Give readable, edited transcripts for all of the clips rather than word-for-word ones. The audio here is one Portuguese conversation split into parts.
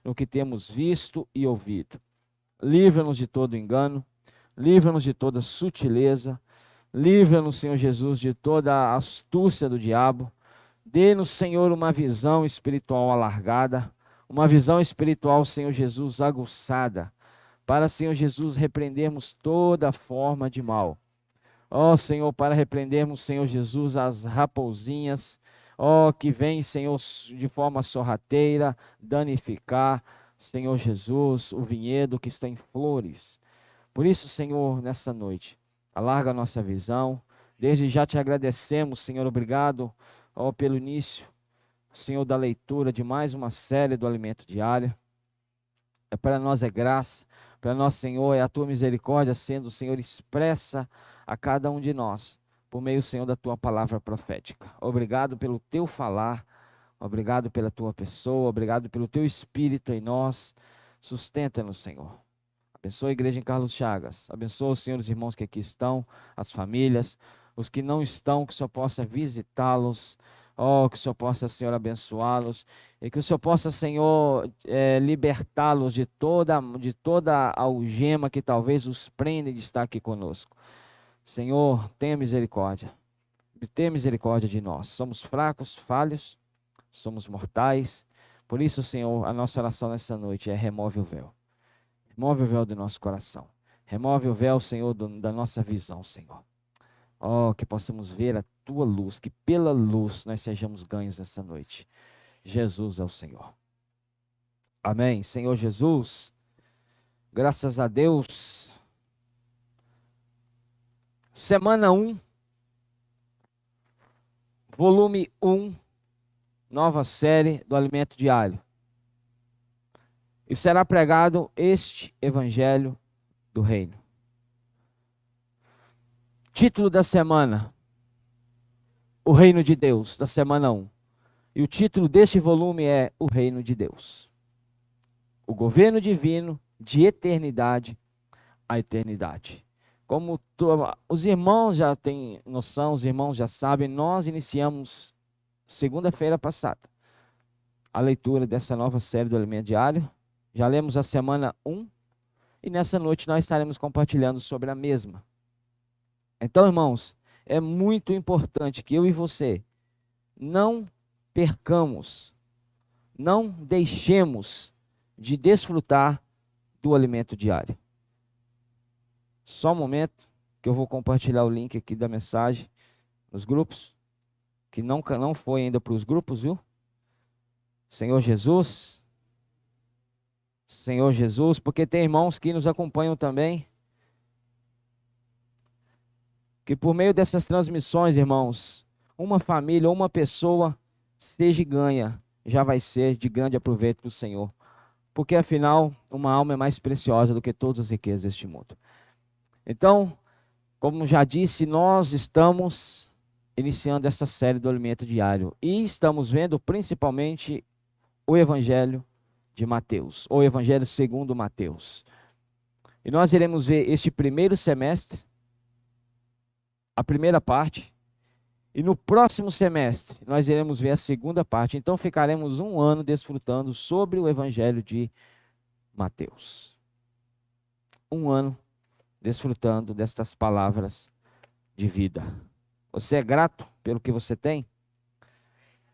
no que temos visto e ouvido. Livra-nos de todo engano, livra-nos de toda sutileza, livra-nos, Senhor Jesus, de toda a astúcia do diabo. Dê-nos, Senhor, uma visão espiritual alargada, uma visão espiritual, Senhor Jesus, aguçada, para, Senhor Jesus, repreendermos toda forma de mal. Ó Senhor, para repreendermos, Senhor Jesus, as raposinhas, ó, que vêm, Senhor, de forma sorrateira, danificar, Senhor Jesus, o vinhedo que está em flores. Por isso, Senhor, nessa noite, alarga a nossa visão. Desde já te agradecemos, Senhor, obrigado, ó, pelo início, Senhor, da leitura de mais uma série do Alimento Diário. Para nós é graça, para nós, Senhor, é a tua misericórdia sendo, Senhor, expressa a cada um de nós, por meio, Senhor, da tua palavra profética. Obrigado pelo teu falar, obrigado pela tua pessoa, obrigado pelo teu espírito em nós. Sustenta-nos, Senhor. Abençoa a igreja em Carlos Chagas, abençoa os senhores irmãos que aqui estão, as famílias, os que não estão, que o Senhor possa visitá-los. Oh, que o Senhor possa, Senhor, abençoá-los, e que o Senhor possa, Senhor, libertá-los de toda a algema que talvez os prenda de estar aqui conosco. Senhor, tenha misericórdia de nós. Somos fracos, falhos, somos mortais. Por isso, Senhor, a nossa oração nessa noite é: remove o véu. Remove o véu do nosso coração. Remove o véu, Senhor, da nossa visão, Senhor. Oh, que possamos ver a tua luz, que pela luz nós sejamos ganhos nessa noite. Jesus é o Senhor. Amém. Senhor Jesus, graças a Deus. Semana 1, volume 1, nova série do Alimento Diário. E será pregado este Evangelho do Reino. Título da semana: O Reino de Deus, da semana 1. E o título deste volume é O Reino de Deus. O governo divino de eternidade a eternidade. Como os irmãos já têm noção, os irmãos já sabem, nós iniciamos segunda-feira passada a leitura dessa nova série do Alimento Diário. Já lemos a semana 1 e nessa noite nós estaremos compartilhando sobre a mesma. Então, irmãos, é muito importante que eu e você não percamos, não deixemos de desfrutar do alimento diário. Só um momento que eu vou compartilhar o link aqui da mensagem nos grupos, que não foi ainda para os grupos, viu? Senhor Jesus, porque tem irmãos que nos acompanham também, que por meio dessas transmissões, irmãos, uma família ou uma pessoa seja ganha, já vai ser de grande aproveito para o Senhor. Porque afinal, uma alma é mais preciosa do que todas as riquezas deste mundo. Então, como já disse, nós estamos iniciando essa série do Alimento Diário. E estamos vendo principalmente o Evangelho de Mateus, ou Evangelho segundo Mateus. E nós iremos ver este primeiro semestre, a primeira parte, e no próximo semestre nós iremos ver a segunda parte. Então ficaremos um ano desfrutando sobre o Evangelho de Mateus. Um ano desfrutando destas palavras de vida. Você é grato pelo que você tem?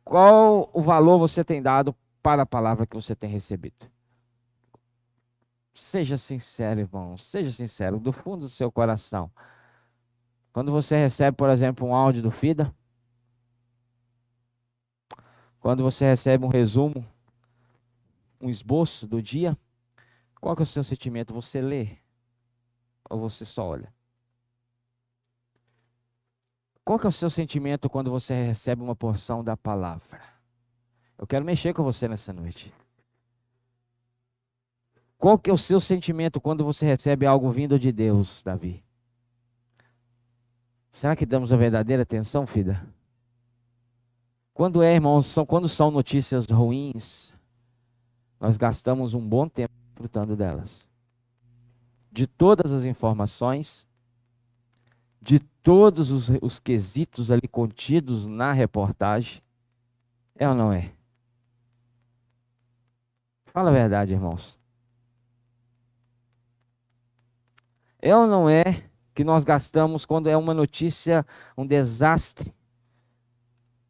Qual o valor você tem dado para a palavra que você tem recebido? Seja sincero, irmão, seja sincero, do fundo do seu coração. Quando você recebe, por exemplo, um áudio do FIDA, quando você recebe um resumo, um esboço do dia, qual que é o seu sentimento? Você lê ou você só olha? Qual que é o seu sentimento quando você recebe uma porção da palavra? Eu quero mexer com você nessa noite. Qual que é o seu sentimento quando você recebe algo vindo de Deus, Davi? Será que damos a verdadeira atenção, filha? Quando irmãos, quando são notícias ruins, nós gastamos um bom tempo desfrutando delas. De todas as informações, de todos os quesitos ali contidos na reportagem, é ou não é? Fala a verdade, irmãos. É ou não é que nós gastamos quando é uma notícia, um desastre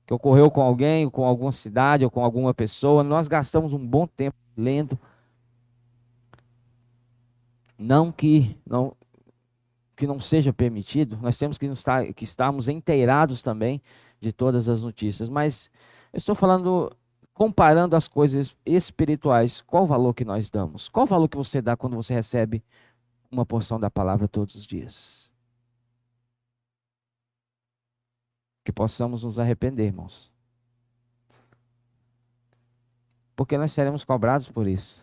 que ocorreu com alguém, ou com alguma cidade, ou com alguma pessoa, nós gastamos um bom tempo lendo. Não que não seja permitido, nós temos que estarmos inteirados também de todas as notícias, mas eu estou falando, comparando as coisas espirituais, qual o valor que nós damos? Qual o valor que você dá quando você recebe uma porção da palavra todos os dias? Que possamos nos arrepender, irmãos, porque nós seremos cobrados por isso.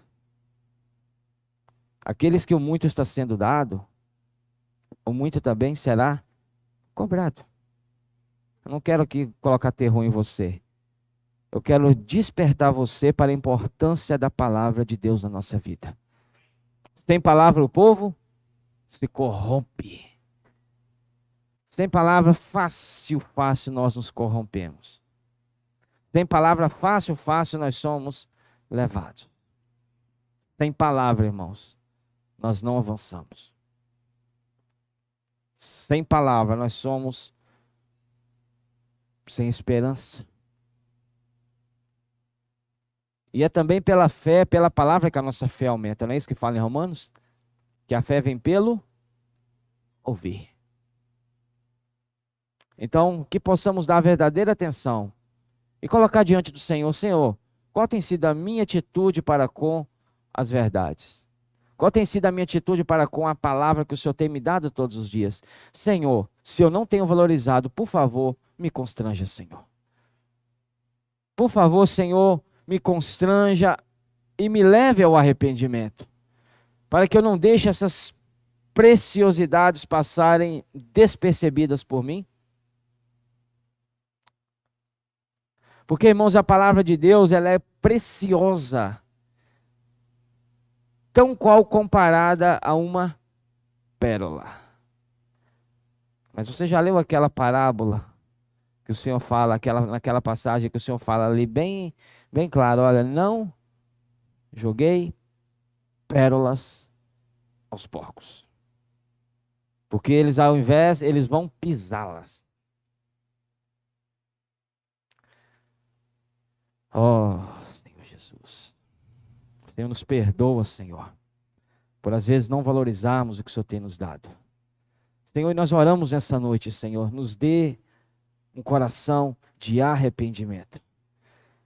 Aqueles que o muito está sendo dado, o muito também será cobrado. Eu não quero aqui colocar terror em você. Eu quero despertar você para a importância da palavra de Deus na nossa vida. Sem palavra o povo se corrompe. Sem palavra fácil nós nos corrompemos. Sem palavra fácil nós somos levados. Sem palavra, irmãos, nós não avançamos. Sem palavra nós somos sem esperança. E é também pela fé, pela palavra que a nossa fé aumenta. Não é isso que fala em Romanos? Que a fé vem pelo ouvir. Então, que possamos dar verdadeira atenção e colocar diante do Senhor: Senhor, qual tem sido a minha atitude para com as verdades? Qual tem sido a minha atitude para com a palavra que o Senhor tem me dado todos os dias? Senhor, se eu não tenho valorizado, por favor, me constranja, Senhor. Por favor, Senhor, me constranja e me leve ao arrependimento, para que eu não deixe essas preciosidades passarem despercebidas por mim. Porque, irmãos, a palavra de Deus, ela é preciosa, tão qual comparada a uma pérola. Mas você já leu aquela parábola que o Senhor fala, naquela passagem que o Senhor fala ali bem, bem claro: olha, não joguei pérolas aos porcos, porque eles, ao invés, eles vão pisá-las. Oh, Senhor Jesus, Senhor, nos perdoa, Senhor, por às vezes não valorizarmos o que o Senhor tem nos dado. Senhor, e nós oramos nessa noite, Senhor, nos dê um coração de arrependimento.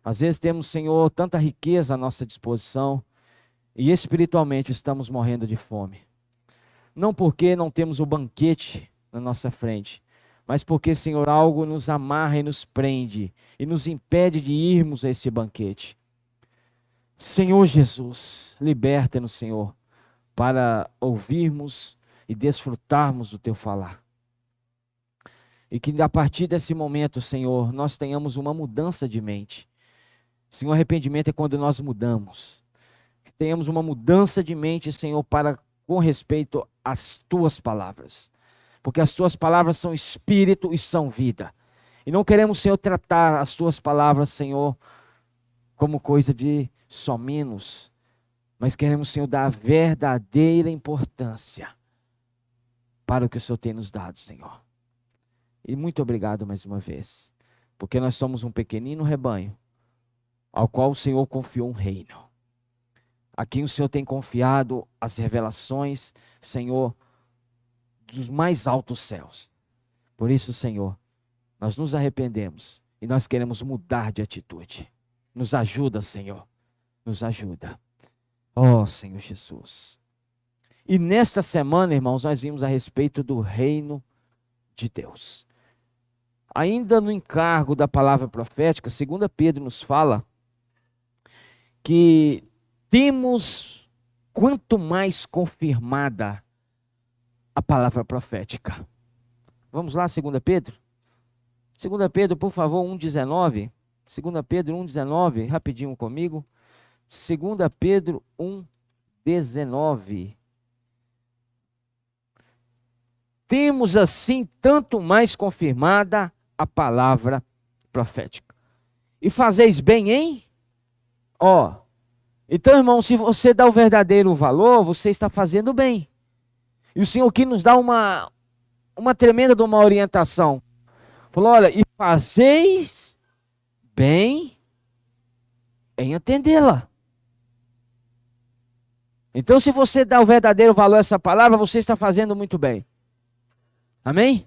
Às vezes temos, Senhor, tanta riqueza à nossa disposição e espiritualmente estamos morrendo de fome. Não porque não temos o banquete na nossa frente, mas porque, Senhor, algo nos amarra e nos prende e nos impede de irmos a esse banquete. Senhor Jesus, liberta-nos, Senhor, para ouvirmos e desfrutarmos do Teu falar. E que a partir desse momento, Senhor, nós tenhamos uma mudança de mente. Senhor, arrependimento é quando nós mudamos. Que tenhamos uma mudança de mente, Senhor, com respeito às Tuas palavras. Porque as Tuas palavras são espírito e são vida. E não queremos, Senhor, tratar as Tuas palavras, Senhor, como coisa de só menos. Mas queremos, Senhor, dar a verdadeira importância para o que o Senhor tem nos dado, Senhor. E muito obrigado mais uma vez, porque nós somos um pequenino rebanho, ao qual o Senhor confiou um reino. A quem o Senhor tem confiado as revelações, Senhor, dos mais altos céus. Por isso, Senhor, nós nos arrependemos e nós queremos mudar de atitude. Nos ajuda, Senhor, nos ajuda. Oh, Senhor Jesus. E nesta semana, irmãos, nós vimos a respeito do reino de Deus. Ainda no encargo da palavra profética, 2 Pedro nos fala que temos, quanto mais confirmada a palavra profética. Vamos lá, 2 Pedro? 2 Pedro, por favor, 1,19. 2 Pedro 1,19, rapidinho comigo. 2 Pedro 1,19. Temos assim tanto mais confirmada a palavra profética. E fazeis bem em, Então, irmão, se você dá o verdadeiro valor, você está fazendo bem. E o Senhor aqui nos dá uma tremenda de uma orientação. Falou, olha, e fazeis bem em entendê-la. Então, se você dá o verdadeiro valor a essa palavra, você está fazendo muito bem. Amém?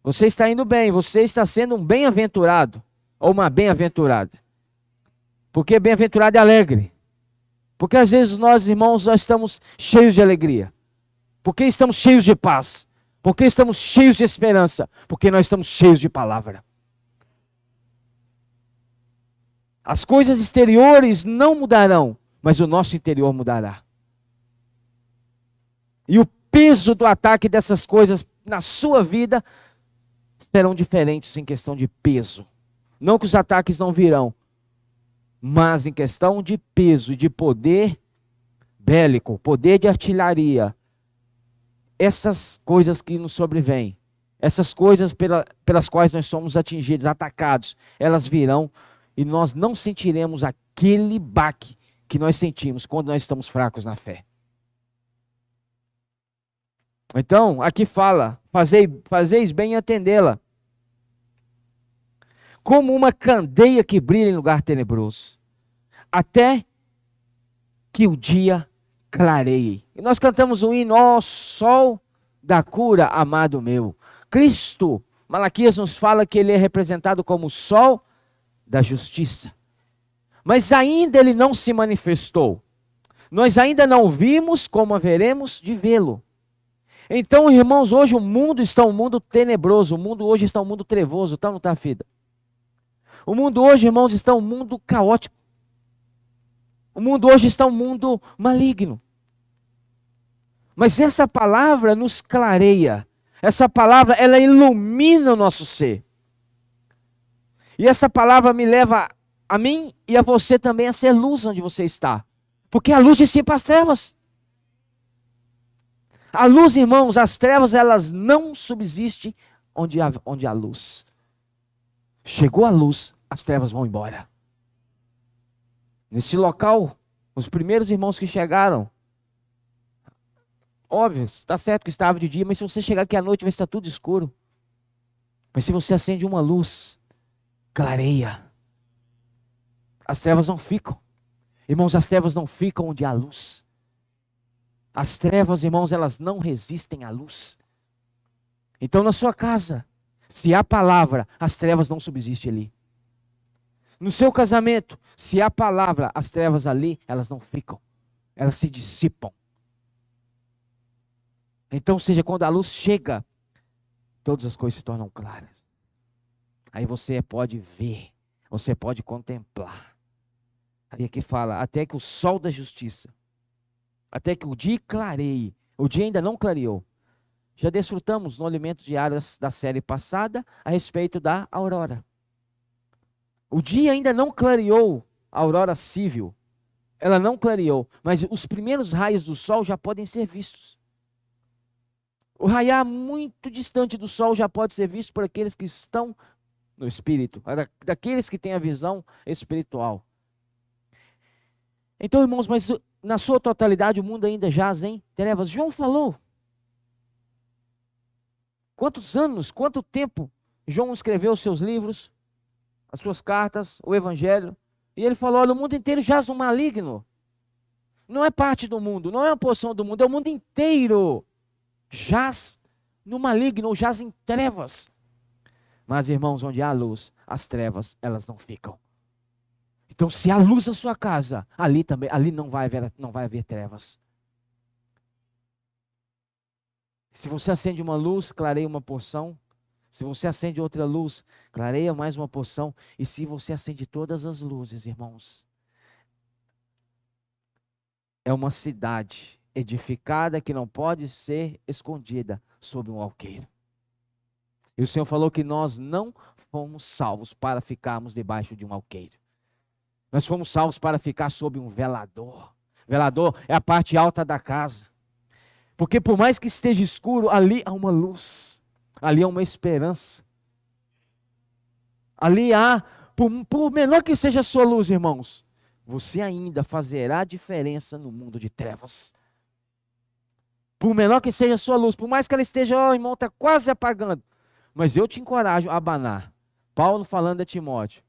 Você está indo bem, você está sendo um bem-aventurado, ou uma bem-aventurada. Porque bem-aventurado é alegre. Porque às vezes nós, irmãos, nós estamos cheios de alegria. Porque estamos cheios de paz. Porque estamos cheios de esperança. Porque nós estamos cheios de palavra. As coisas exteriores não mudarão, mas o nosso interior mudará. E o peso do ataque dessas coisas na sua vida serão diferentes em questão de peso. Não que os ataques não virão, mas em questão de peso e de poder bélico, poder de artilharia, essas coisas que nos sobrevêm, essas coisas pelas quais nós somos atingidos, atacados, elas virão e nós não sentiremos aquele baque que nós sentimos quando nós estamos fracos na fé. Então, aqui fala, fazeis bem em atendê-la, como uma candeia que brilha em lugar tenebroso, até que o dia clareie. E nós cantamos o hino, ó sol da cura, amado meu. Cristo, Malaquias nos fala que ele é representado como o sol da justiça. Mas ainda ele não se manifestou. Nós ainda não vimos como haveremos de vê-lo. Então, irmãos, hoje o mundo está um mundo tenebroso. O mundo hoje está um mundo trevoso, tá ou não tá, filha? O mundo hoje, irmãos, está um mundo caótico. O mundo hoje está um mundo maligno. Mas essa palavra nos clareia. Essa palavra, ela ilumina o nosso ser. E essa palavra me leva a mim e a você também a ser luz onde você está. Porque a luz dissipa as trevas. A luz, irmãos, as trevas, elas não subsistem onde há luz. Chegou a luz, as trevas vão embora. Nesse local, os primeiros irmãos que chegaram, óbvio, está certo que estava de dia, mas se você chegar aqui à noite vai estar tudo escuro. Mas se você acende uma luz, clareia. As trevas não ficam. Irmãos, as trevas não ficam onde há luz. As trevas, irmãos, elas não resistem à luz. Então, na sua casa, se há palavra, as trevas não subsistem ali. No seu casamento, se há palavra, as trevas ali, elas não ficam. Elas se dissipam. Então, seja quando a luz chega, todas as coisas se tornam claras. Aí você pode ver, você pode contemplar. Aí aqui fala, até que o sol da justiça, até que o dia clareie. O dia ainda não clareou. Já desfrutamos no alimento diário da série passada a respeito da aurora. O dia ainda não clareou, a aurora civil. Ela não clareou, mas os primeiros raios do sol já podem ser vistos. O raiar muito distante do sol já pode ser visto por aqueles que estão no espírito, daqueles que têm a visão espiritual. Então, irmãos, mas na sua totalidade o mundo ainda jaz em trevas. João falou. Quantos anos, quanto tempo João escreveu os seus livros, as suas cartas, o evangelho. E ele falou, olha, o mundo inteiro jaz no maligno. Não é parte do mundo, não é uma porção do mundo, é o mundo inteiro. Jaz no maligno, ou jaz em trevas. Mas, irmãos, onde há luz, as trevas, elas não ficam. Então, se há luz na sua casa, ali também, ali não vai haver trevas. Se você acende uma luz, clareia uma porção. Se você acende outra luz, clareia mais uma porção. E se você acende todas as luzes, irmãos, é uma cidade edificada que não pode ser escondida sob um alqueire. E o Senhor falou que nós não fomos salvos para ficarmos debaixo de um alqueire. Nós fomos salvos para ficar sob um velador. Velador é a parte alta da casa. Porque por mais que esteja escuro, ali há uma luz. Ali há uma esperança. Ali há, por menor que seja a sua luz, irmãos, você ainda fará diferença no mundo de trevas. Por menor que seja a sua luz, por mais que ela esteja, ó, irmão, está quase apagando. Mas eu te encorajo a abanar. Paulo falando a Timóteo,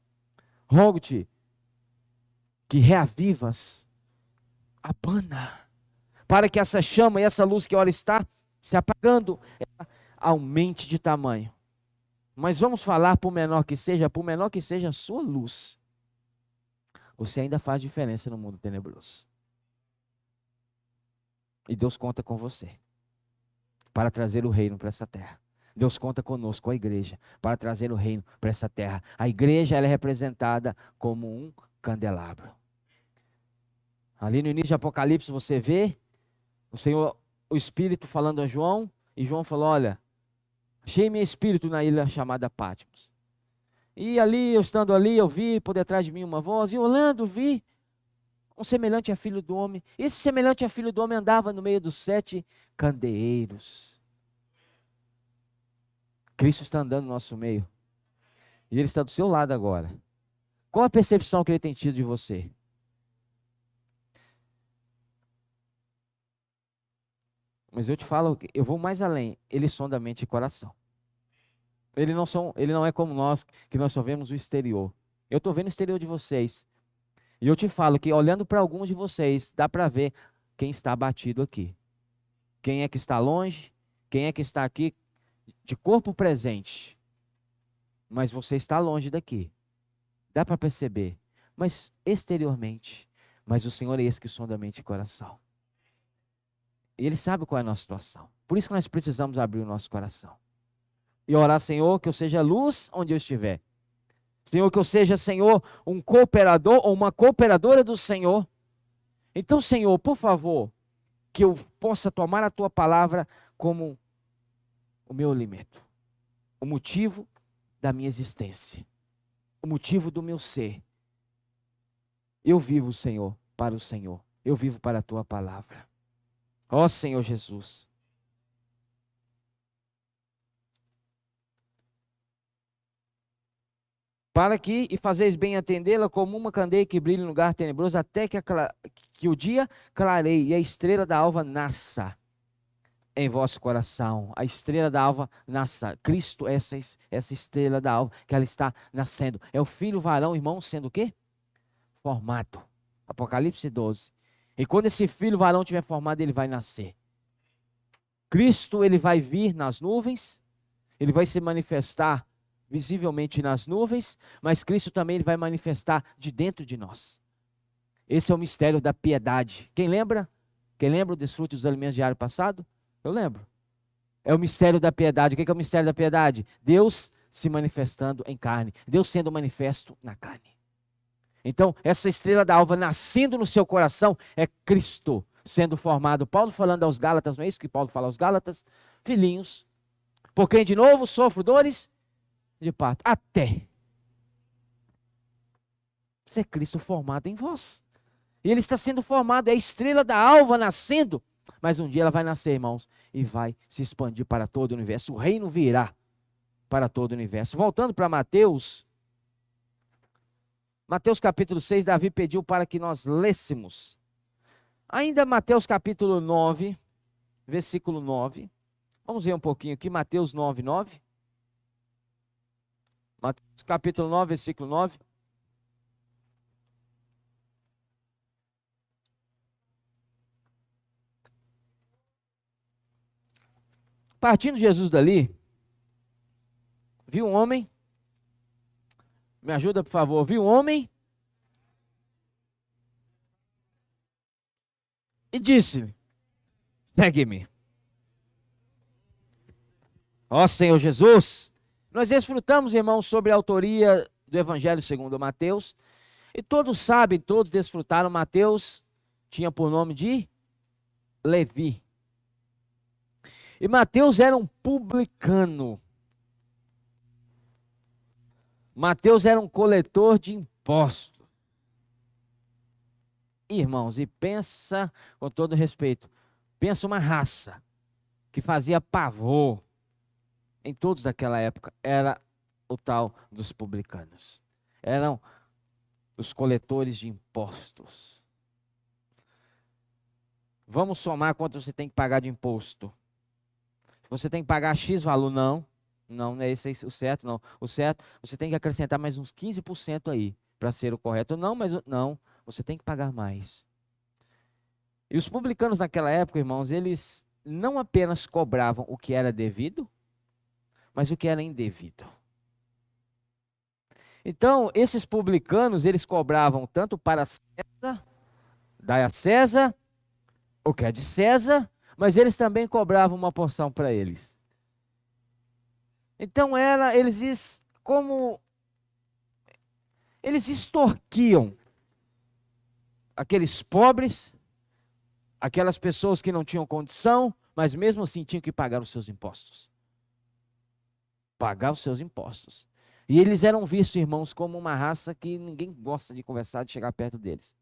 rogo-te que reavivas, abana, para que essa chama e essa luz que ora está se apagando, ela aumente de tamanho. Mas vamos falar, por menor que seja a sua luz, você ainda faz diferença no mundo tenebroso. E Deus conta com você para trazer o reino para essa terra. Deus conta conosco, a igreja, para trazer o reino para essa terra. A igreja, ela é representada como um candelabro. Ali no início de Apocalipse você vê o Senhor, o Espírito falando a João, e João falou, olha, achei meu espírito na ilha chamada Patmos. E ali, eu estando ali, eu vi por detrás de mim uma voz, e olhando vi um semelhante a filho do homem. Esse semelhante a filho do homem andava no meio dos 7 candeeiros. Cristo está andando no nosso meio. E Ele está do seu lado agora. Qual a percepção que Ele tem tido de você? Mas eu te falo, eu vou mais além. Ele sonda a mente e coração. Ele não é como nós, que nós só vemos o exterior. Eu estou vendo o exterior de vocês. E eu te falo que olhando para alguns de vocês, dá para ver quem está abatido aqui. Quem é que está longe, quem é que está aqui de corpo presente. Mas você está longe daqui. Dá para perceber. Mas exteriormente. Mas o Senhor é esse que sonda a mente e coração. E Ele sabe qual é a nossa situação. Por isso que nós precisamos abrir o nosso coração. E orar, Senhor, que eu seja luz onde eu estiver. Senhor, que eu seja, Senhor, um cooperador ou uma cooperadora do Senhor. Então, Senhor, por favor, que eu possa tomar a Tua palavra como o meu alimento. O motivo da minha existência. O motivo do meu ser. Eu vivo, Senhor, para o Senhor. Eu vivo para a Tua palavra. Ó Senhor Jesus. Para que, e fazeis bem atendê-la como uma candeia que brilha em lugar tenebroso, até que o dia clareie e a estrela da alva nasça em vosso coração. A estrela da alva nasça. Cristo é essa estrela da alva que ela está nascendo. É o filho varão, irmão, sendo o quê? Formado. Apocalipse 12. E quando esse filho varão estiver formado, ele vai nascer. Cristo, ele vai vir nas nuvens, ele vai se manifestar visivelmente nas nuvens, mas Cristo também ele vai manifestar de dentro de nós. Esse é o mistério da piedade. Quem lembra? Quem lembra o desfrute dos alimentos diário passado? Eu lembro. É o mistério da piedade. O que é o mistério da piedade? Deus se manifestando em carne. Deus sendo manifesto na carne. Então, essa estrela da alva nascendo no seu coração é Cristo sendo formado. Paulo falando aos Gálatas, não é isso que Paulo fala aos Gálatas? Filhinhos, por quem de novo sofro dores de parto, até ser Cristo formado em vós. E Ele está sendo formado, é a estrela da alva nascendo, mas um dia ela vai nascer, irmãos, e vai se expandir para todo o universo. O reino virá para todo o universo. Voltando para Mateus capítulo 6, Davi pediu para que nós lêssemos. Ainda Mateus capítulo 9, versículo 9. Vamos ver um pouquinho aqui, Mateus 9, 9. Mateus capítulo 9, versículo 9. Partindo Jesus dali, viu um homem, me ajuda por favor, viu um homem e disse-lhe, segue-me. Ó Senhor Jesus, nós desfrutamos, irmãos, sobre a autoria do Evangelho segundo Mateus, e todos sabem, todos desfrutaram, Mateus tinha por nome de Levi. E Mateus era um publicano. Mateus era um coletor de impostos. Irmãos, e pensa, com todo respeito, pensa uma raça que fazia pavor em todos daquela época, era o tal dos publicanos. Eram os coletores de impostos. Vamos somar quanto você tem que pagar de imposto. Você tem que pagar X valor, não. Não é esse o certo, não. O certo, você tem que acrescentar mais uns 15% aí, para ser o correto. Não, mas não, você tem que pagar mais. E os publicanos naquela época, irmãos, eles não apenas cobravam o que era devido, mas o que era indevido. Então, esses publicanos, eles cobravam tanto para César, dai a César o que é de César, mas eles também cobravam uma porção para eles. Então eles extorquiam aqueles pobres, aquelas pessoas que não tinham condição, mas mesmo assim tinham que pagar os seus impostos. Pagar os seus impostos. E eles eram vistos, irmãos, como uma raça que ninguém gosta de conversar, de chegar perto deles.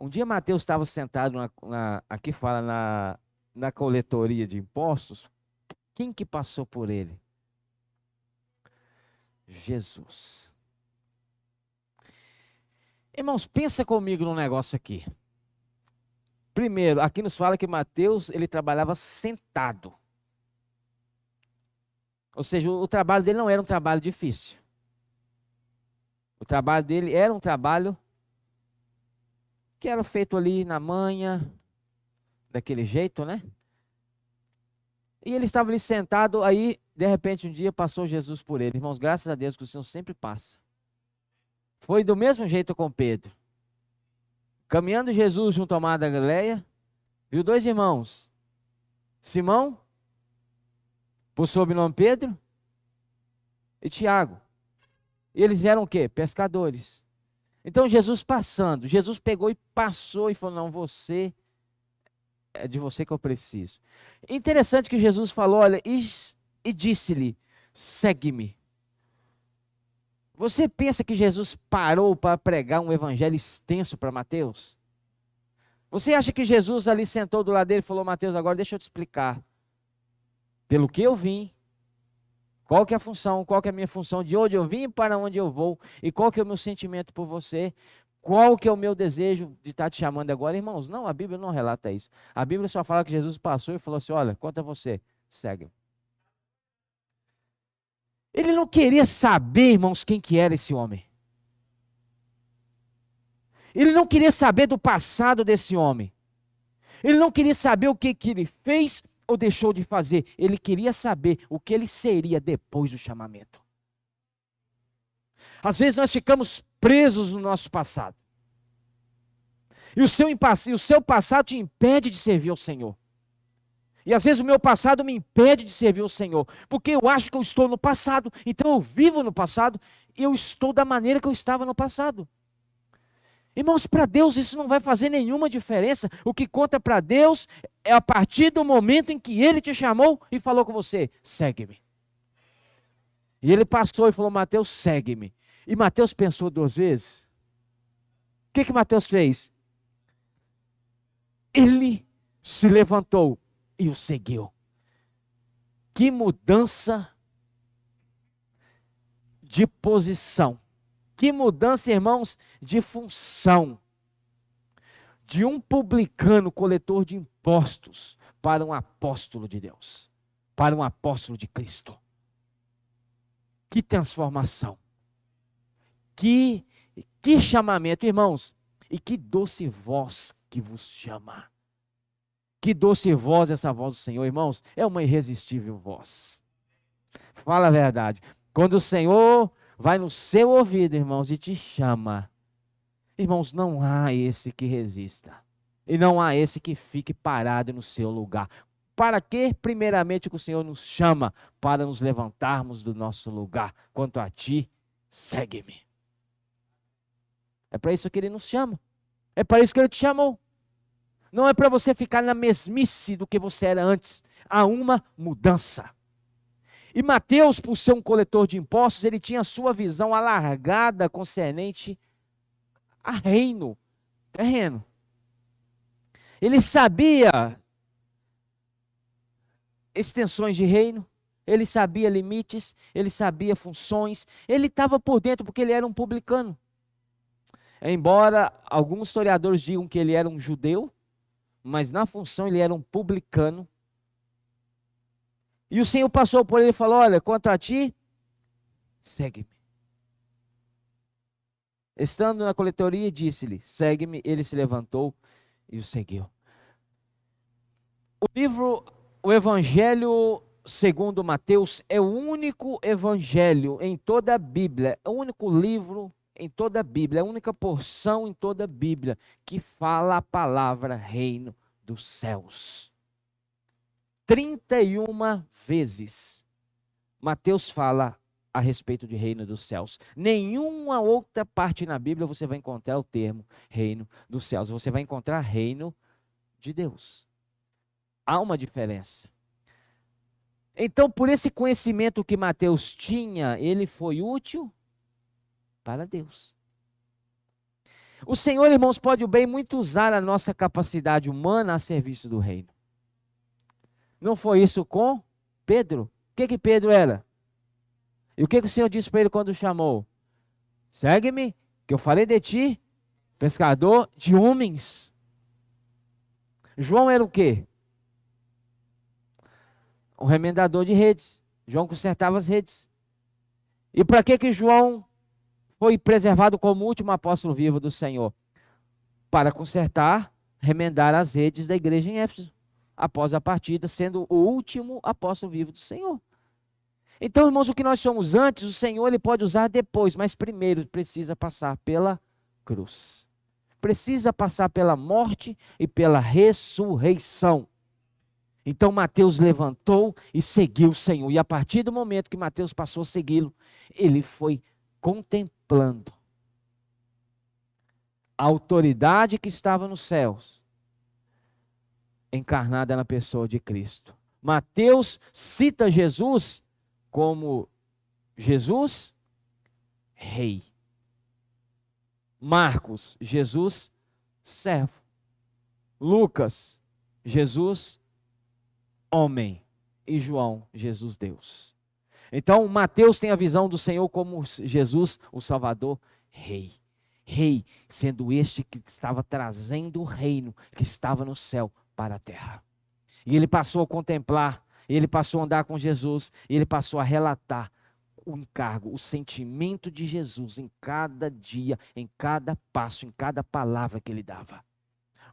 Um dia Mateus estava sentado, aqui fala, na coletoria de impostos. Quem que passou por ele? Jesus. Irmãos, pensa comigo num negócio aqui. Primeiro, aqui nos fala que Mateus, ele trabalhava sentado. Ou seja, o trabalho dele não era um trabalho difícil. O trabalho dele era um trabalho que era feito ali na manhã, daquele jeito, né? E ele estava ali sentado, aí, de repente, um dia passou Jesus por ele. Irmãos, graças a Deus que o Senhor sempre passa. Foi do mesmo jeito com Pedro. Caminhando Jesus junto ao mar da Galileia, viu dois irmãos. Simão, por sobrenome Pedro, e Tiago. E eles eram o quê? Pescadores. Então Jesus passando, Jesus pegou e passou e falou, não, é de você que eu preciso. Interessante que Jesus falou, olha, e disse-lhe, segue-me. Você pensa que Jesus parou para pregar um evangelho extenso para Mateus? Você acha que Jesus ali sentou do lado dele e falou, Mateus, agora deixa eu te explicar. Pelo que eu vim, qual que é a função, qual que é a minha função, de onde eu vim e para onde eu vou, e qual que é o meu sentimento por você, qual que é o meu desejo de estar te chamando agora, irmãos? Não, a Bíblia não relata isso. A Bíblia só fala que Jesus passou e falou assim, olha, quanto a você, segue. Ele não queria saber, irmãos, quem que era esse homem. Ele não queria saber do passado desse homem. Ele não queria saber o que ele fez ou deixou de fazer. Ele queria saber o que ele seria depois do chamamento. Às vezes nós ficamos presos no nosso passado. E o seu passado te impede de servir ao Senhor. E às vezes o meu passado me impede de servir ao Senhor. Porque eu acho que eu estou no passado. Então eu vivo no passado. E eu estou da maneira que eu estava no passado. Irmãos, para Deus isso não vai fazer nenhuma diferença. O que conta para Deus é a partir do momento em que Ele te chamou e falou com você, segue-me. E Ele passou e falou, Mateus, segue-me. E Mateus pensou duas vezes. O que Mateus fez? Ele se levantou e o seguiu. Que mudança de posição. Que mudança, irmãos, de função. De um publicano coletor de impostos para um apóstolo de Deus. Para um apóstolo de Cristo. Que transformação. Que chamamento, irmãos. E que doce voz que vos chama. Que doce voz essa voz do Senhor, irmãos. É uma irresistível voz. Fala a verdade. Quando o Senhor vai no seu ouvido, irmãos, e te chama. Irmãos, não há esse que resista. E não há esse que fique parado no seu lugar. Para que, primeiramente, que o Senhor nos chama? Para nos levantarmos do nosso lugar. Quanto a ti, segue-me. É para isso que Ele nos chama. É para isso que Ele te chamou. Não é para você ficar na mesmice do que você era antes. Há uma mudança. E Mateus, por ser um coletor de impostos, ele tinha a sua visão alargada concernente a reino, terreno. Ele sabia extensões de reino, ele sabia limites, ele sabia funções, ele estava por dentro porque ele era um publicano. Embora alguns historiadores digam que ele era um judeu, mas na função ele era um publicano. E o Senhor passou por ele e falou: olha, quanto a ti, segue-me. Estando na coletoria, disse-lhe: segue-me. Ele se levantou e o seguiu. O Evangelho segundo Mateus é o único evangelho em toda a Bíblia, é o único livro em toda a Bíblia, é a única porção em toda a Bíblia que fala a palavra reino dos céus. 31 vezes Mateus fala a respeito de reino dos céus. Nenhuma outra parte na Bíblia você vai encontrar o termo reino dos céus. Você vai encontrar reino de Deus. Há uma diferença. Então, por esse conhecimento que Mateus tinha, ele foi útil para Deus. O Senhor, irmãos, pode bem muito usar a nossa capacidade humana a serviço do reino. Não foi isso com Pedro? O que Pedro era? E o que o Senhor disse para ele quando o chamou? Segue-me, que eu falei de ti, pescador de homens. João era o quê? Um remendador de redes. João consertava as redes. E para que João foi preservado como último apóstolo vivo do Senhor? Para consertar, remendar as redes da igreja em Éfeso, após a partida, sendo o último apóstolo vivo do Senhor. Então, irmãos, o que nós somos antes, o Senhor ele pode usar depois, mas primeiro precisa passar pela cruz. Precisa passar pela morte e pela ressurreição. Então Mateus levantou e seguiu o Senhor. E a partir do momento que Mateus passou a segui-lo, ele foi contemplando a autoridade que estava nos céus, encarnada na pessoa de Cristo. Mateus cita Jesus como Jesus, rei. Marcos, Jesus, servo. Lucas, Jesus, homem. E João, Jesus, Deus. Então, Mateus tem a visão do Senhor como Jesus, o Salvador, rei. Rei, sendo este que estava trazendo o reino que estava no céu para a terra. E ele passou a contemplar, ele passou a andar com Jesus, e ele passou a relatar o encargo, o sentimento de Jesus em cada dia, em cada passo, em cada palavra que ele dava.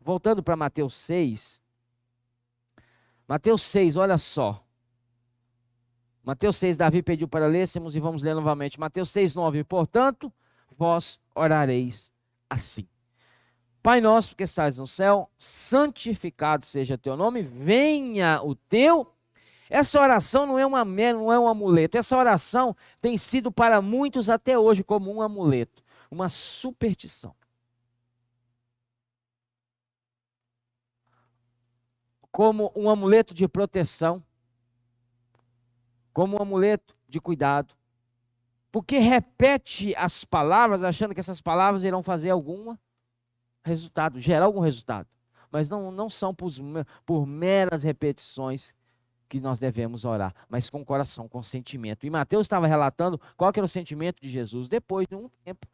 Voltando para Mateus 6, olha só. Mateus 6, Davi pediu para lêssemos e vamos ler novamente. Mateus 6, 9. Portanto, vós orareis assim: Pai nosso que estás no céu, santificado seja teu nome, venha o teu. Essa oração não é um amuleto. Essa oração tem sido para muitos até hoje como um amuleto, uma superstição. Como um amuleto de proteção, como um amuleto de cuidado. Porque repete as palavras, achando que essas palavras irão fazer algum resultado, gerar algum resultado. Mas não são por meras repetições que nós devemos orar, mas com coração, com sentimento. E Mateus estava relatando qual que era o sentimento de Jesus. Depois de um tempo,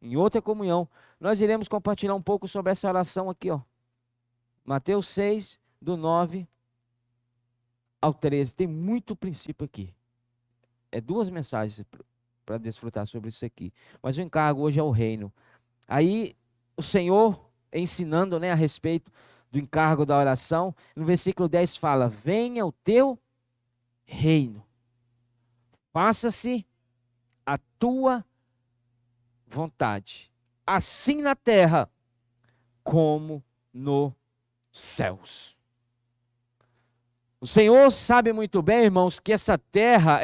em outra comunhão, nós iremos compartilhar um pouco sobre essa oração aqui, ó. Mateus 6, do 9 ao 13. Tem muito princípio aqui. É 2 mensagens para desfrutar sobre isso aqui. Mas o encargo hoje é o reino. Aí o Senhor ensinando, a respeito do encargo da oração, no versículo 10 fala: venha o teu reino, faça-se a tua vontade, assim na terra como nos céus. O Senhor sabe muito bem, irmãos, que essa terra,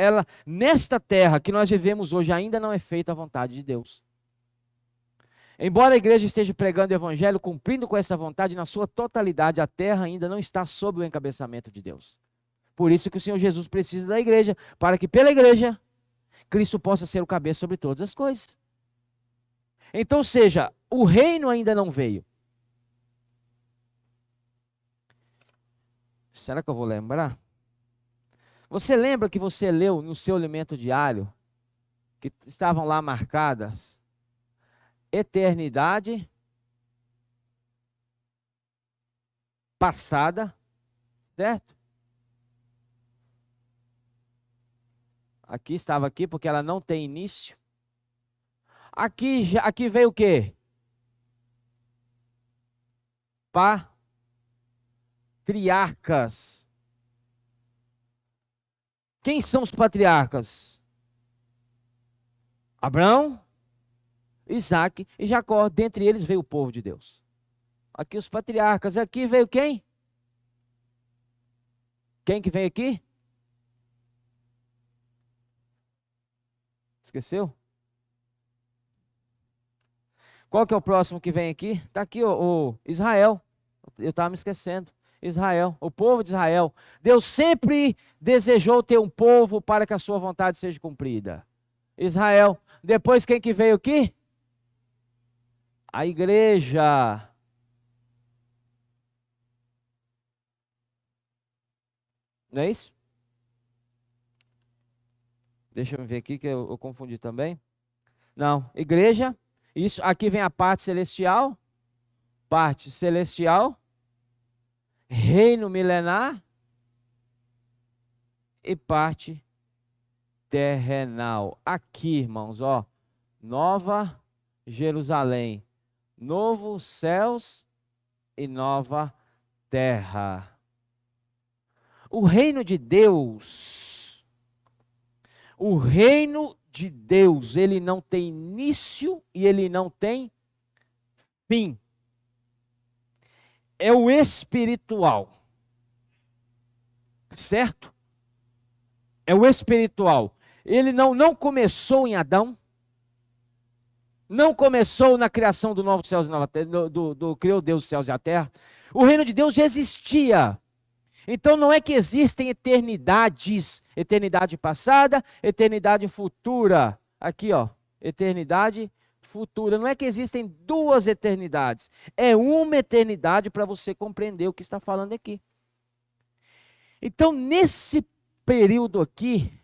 nesta terra que nós vivemos hoje, ainda não é feita a vontade de Deus. Embora a igreja esteja pregando o evangelho, cumprindo com essa vontade na sua totalidade, a terra ainda não está sob o encabeçamento de Deus. Por isso que o Senhor Jesus precisa da igreja, para que pela igreja, Cristo possa ser o cabeça sobre todas as coisas. Então, ou seja, o reino ainda não veio. Será que eu vou lembrar? Você lembra que você leu no seu alimento diário, que estavam lá marcadas eternidade passada, certo? Aqui estava aqui porque ela não tem início. Aqui veio o quê? Patriarcas. Quem são os patriarcas? Abraão, Isaac e Jacó. Dentre eles veio o povo de Deus. Aqui os patriarcas. Aqui veio quem? Quem que veio aqui? Esqueceu? Qual que é o próximo que vem aqui? Está aqui o Israel. Eu estava me esquecendo. Israel, o povo de Israel. Deus sempre desejou ter um povo para que a sua vontade seja cumprida. Israel. Depois quem que veio aqui? A igreja. Não é isso? Deixa eu ver aqui que eu confundi também. Não, igreja. Isso, aqui vem a parte celestial. Parte celestial. Reino milenar. E parte terrenal. Aqui, irmãos, ó. Nova Jerusalém. Novos céus e nova terra. O reino de Deus, ele não tem início e ele não tem fim. É o espiritual, certo? É o espiritual. Ele não começou em Adão, não começou na criação do novo céus e nova terra, criou Deus os céus e a terra. O reino de Deus já existia. Então não é que existem eternidades, eternidade passada, eternidade futura. Aqui, ó, eternidade futura. Não é que existem duas eternidades. É uma eternidade para você compreender o que está falando aqui. Então, nesse período aqui,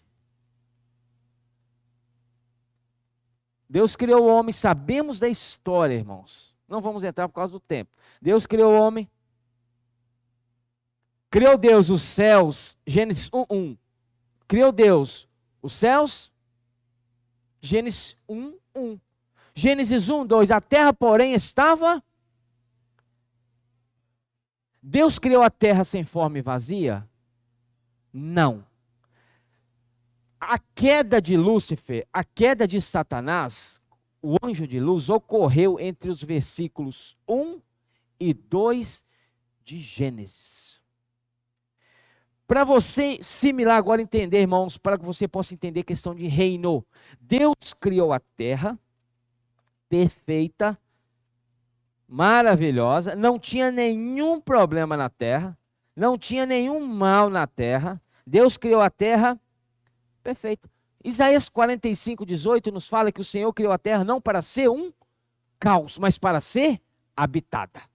Deus criou o homem, sabemos da história, irmãos. Não vamos entrar por causa do tempo. Deus criou o homem. Criou Deus os céus, Gênesis 1:1. Criou Deus os céus, Gênesis 1:1. Gênesis 1:2. A terra, porém, estava. Deus criou a terra sem forma e vazia? Não. A queda de Lúcifer, a queda de Satanás, o anjo de luz, ocorreu entre os versículos 1 e 2 de Gênesis. Para você similar agora entender, irmãos, para que você possa entender a questão de reino. Deus criou a terra perfeita, maravilhosa, não tinha nenhum problema na terra, não tinha nenhum mal na terra. Deus criou a terra perfeita. Isaías 45:18 nos fala que o Senhor criou a terra não para ser um caos, mas para ser habitada.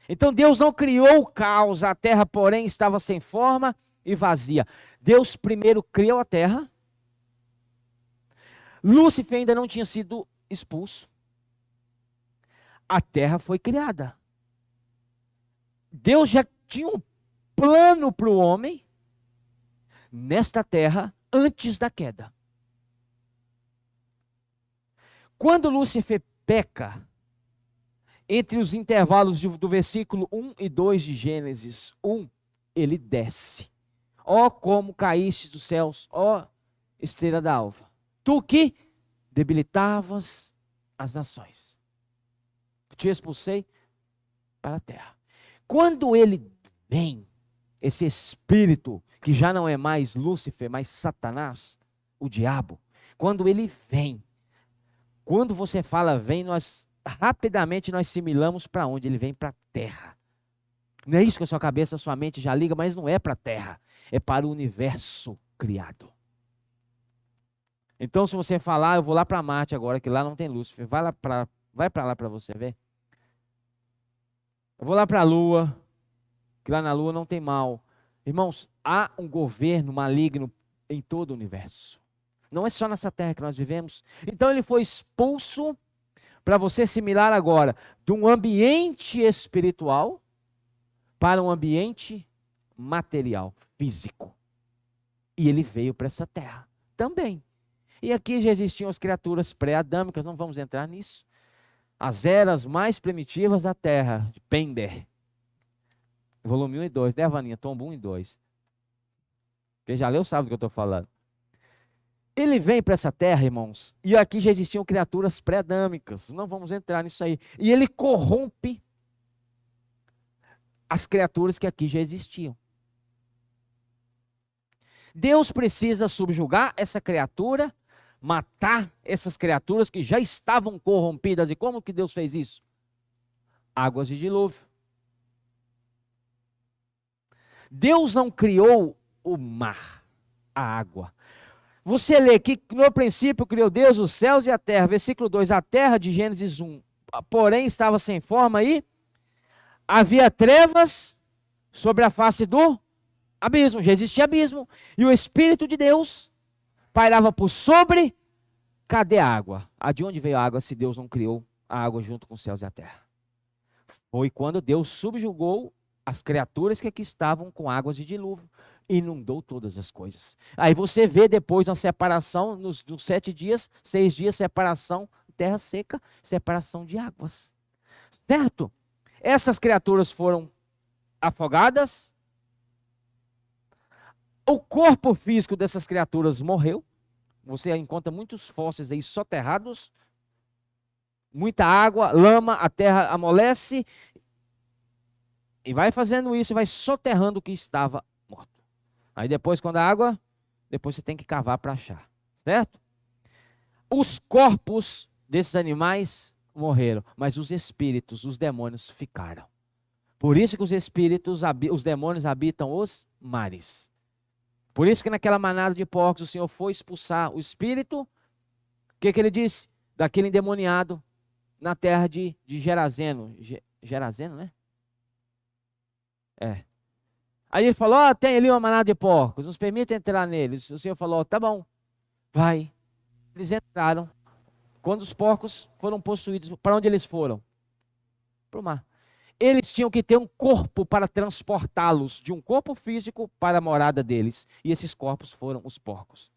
Então Deus não criou o caos, a terra, porém, estava sem forma e vazia. Deus primeiro criou a terra. Lúcifer ainda não tinha sido expulso. A terra foi criada. Deus já tinha um plano para o homem nesta terra antes da queda. Quando Lúcifer peca, entre os intervalos do versículo 1 e 2 de Gênesis 1, ele desce. Ó como caíste dos céus, ó estrela da alva. Tu que debilitavas as nações. Te expulsei para a terra. Quando ele vem, esse espírito, que já não é mais Lúcifer, mas Satanás, o diabo, quando ele vem, quando você fala vem, rapidamente nós assimilamos para onde? Ele vem para a terra. Não é isso que a sua cabeça, a sua mente já liga, mas não é para a terra, é para o universo criado. Então se você falar, eu vou lá para Marte agora, que lá não tem Lúcifer, vai para lá para você ver. Eu vou lá para a Lua, que lá na Lua não tem mal. Irmãos, há um governo maligno em todo o universo. Não é só nessa terra que nós vivemos. Então ele foi expulso para você assimilar agora de um ambiente espiritual para um ambiente material, físico. E ele veio para essa terra também. E aqui já existiam as criaturas pré-adâmicas, não vamos entrar nisso. As eras mais primitivas da terra, de Pember. Volume 1 e 2, né, Vaninha? Tombo 1 e 2. Quem já leu sabe do que eu estou falando. Ele vem para essa terra, irmãos, e aqui já existiam criaturas pré-adâmicas. Não vamos entrar nisso aí. E ele corrompe as criaturas que aqui já existiam. Deus precisa subjugar essa criatura, matar essas criaturas que já estavam corrompidas. E como que Deus fez isso? Águas de dilúvio. Deus não criou o mar, a água. Você lê que no princípio criou Deus os céus e a terra. Versículo 2, a terra de Gênesis 1, porém estava sem forma e havia trevas sobre a face do abismo. Já existia abismo. E o Espírito de Deus pairava por sobre. Cadê a água? De onde veio a água se Deus não criou a água junto com os céus e a terra? Foi quando Deus subjugou as criaturas que aqui estavam com águas de dilúvio. Inundou todas as coisas. Aí você vê depois na separação, nos 7 dias, 6 dias, separação, terra seca, separação de águas. Certo? Essas criaturas foram afogadas. O corpo físico dessas criaturas morreu. Você encontra muitos fósseis aí soterrados. Muita água, lama, a terra amolece. E vai fazendo isso, vai soterrando o que estava morto. Aí depois, quando a água, depois você tem que cavar para achar. Certo? Os corpos desses animais morreram, mas os espíritos, os demônios ficaram. Por isso que os espíritos, os demônios habitam os mares. Por isso que naquela manada de porcos o Senhor foi expulsar o espírito. O que ele disse? Daquele endemoniado na terra de Gerazeno. Gerazeno, né? É. Aí ele falou, tem ali uma manada de porcos, nos permite entrar neles. O Senhor falou, tá bom, vai. Eles entraram. Quando os porcos foram possuídos, para onde eles foram? Para o mar. Eles tinham que ter um corpo para transportá-los de um corpo físico para a morada deles. E esses corpos foram os porcos.